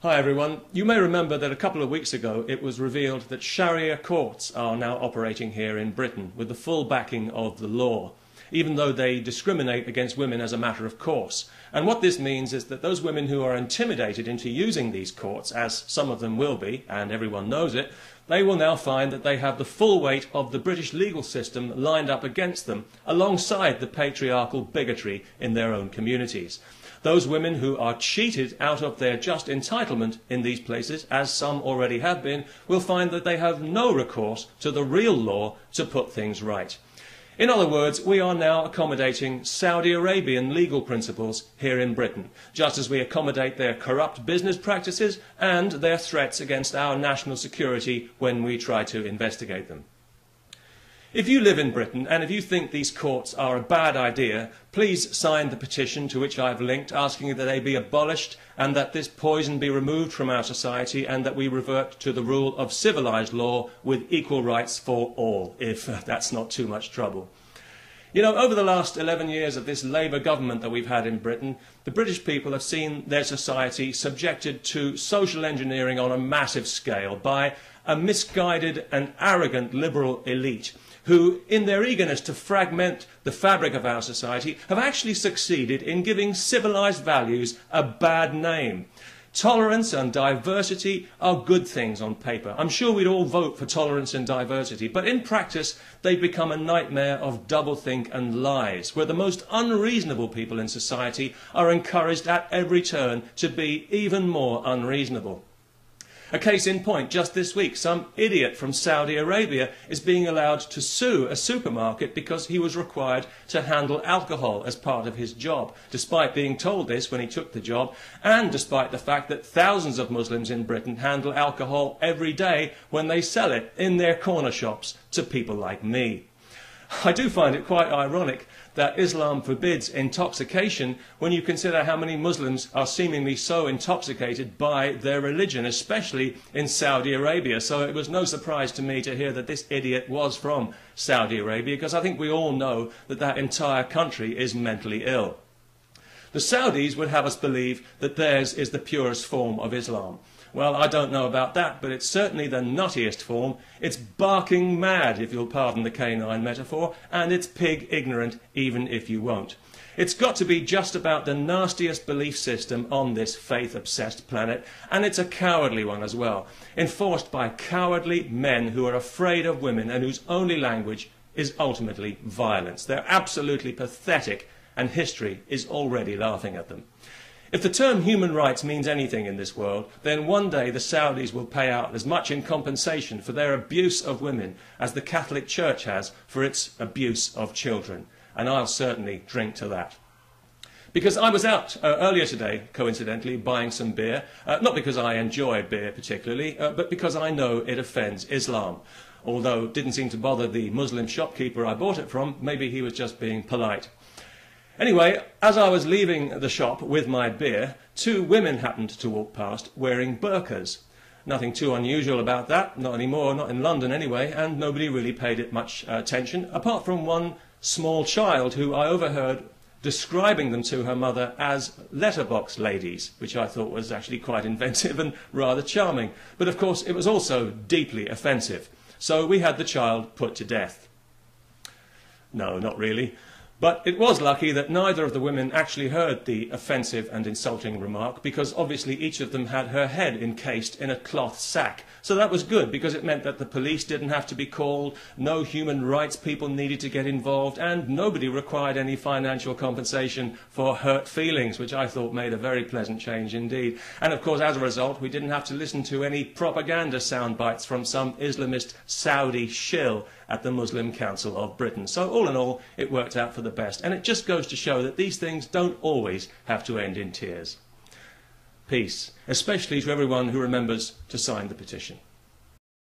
Hi everyone. You may remember that a couple of weeks ago it was revealed that Sharia courts are now operating here in Britain with the full backing of the law, even though they discriminate against women as a matter of course. And what this means is that those women who are intimidated into using these courts, as some of them will be, and everyone knows it, they will now find that they have the full weight of the British legal system lined up against them, alongside the patriarchal bigotry in their own communities. Those women who are cheated out of their just entitlement in these places, as some already have been, will find that they have no recourse to the real law to put things right. In other words, we are now accommodating Saudi Arabian legal principles here in Britain, just as we accommodate their corrupt business practices and their threats against our national security when we try to investigate them. If you live in Britain and if you think these courts are a bad idea, please sign the petition to which I've linked, asking that they be abolished and that this poison be removed from our society and that we revert to the rule of civilised law with equal rights for all, if that's not too much trouble. You know, over the last 11 years of this Labour government that we've had in Britain, the British people have seen their society subjected to social engineering on a massive scale by a misguided and arrogant liberal elite who, in their eagerness to fragment the fabric of our society, have actually succeeded in giving civilised values a bad name. Tolerance and diversity are good things on paper. I'm sure we'd all vote for tolerance and diversity, but in practice they've become a nightmare of doublethink and lies, where the most unreasonable people in society are encouraged at every turn to be even more unreasonable. A case in point, just this week, some idiot from Saudi Arabia is being allowed to sue a supermarket because he was required to handle alcohol as part of his job, despite being told this when he took the job, and despite the fact that thousands of Muslims in Britain handle alcohol every day when they sell it in their corner shops to people like me. I do find it quite ironic that Islam forbids intoxication when you consider how many Muslims are seemingly so intoxicated by their religion, especially in Saudi Arabia. So it was no surprise to me to hear that this idiot was from Saudi Arabia, because I think we all know that that entire country is mentally ill. The Saudis would have us believe that theirs is the purest form of Islam. Well, I don't know about that, but it's certainly the nuttiest form. It's barking mad, if you'll pardon the canine metaphor, and it's pig ignorant, even if you won't. It's got to be just about the nastiest belief system on this faith-obsessed planet, and it's a cowardly one as well, enforced by cowardly men who are afraid of women and whose only language is ultimately violence. They're absolutely pathetic, and history is already laughing at them. If the term human rights means anything in this world, then one day the Saudis will pay out as much in compensation for their abuse of women as the Catholic Church has for its abuse of children. And I'll certainly drink to that. Because I was out earlier today, coincidentally, buying some beer, not because I enjoy beer particularly, but because I know it offends Islam. Although it didn't seem to bother the Muslim shopkeeper I bought it from, maybe he was just being polite. Anyway, as I was leaving the shop with my beer, two women happened to walk past wearing burqas. Nothing too unusual about that, not anymore, not in London anyway, and nobody really paid it much attention, apart from one small child who I overheard describing them to her mother as letterbox ladies, which I thought was actually quite inventive and rather charming. But of course it was also deeply offensive, so we had the child put to death. No, not really. But it was lucky that neither of the women actually heard the offensive and insulting remark, because obviously each of them had her head encased in a cloth sack. So that was good, because it meant that the police didn't have to be called, no human rights people needed to get involved, and nobody required any financial compensation for hurt feelings, which I thought made a very pleasant change indeed. And of course, as a result, we didn't have to listen to any propaganda sound bites from some Islamist Saudi shill at the Muslim Council of Britain. So all in all, it worked out for the best. And it just goes to show that these things don't always have to end in tears. Peace, especially to everyone who remembers to sign the petition.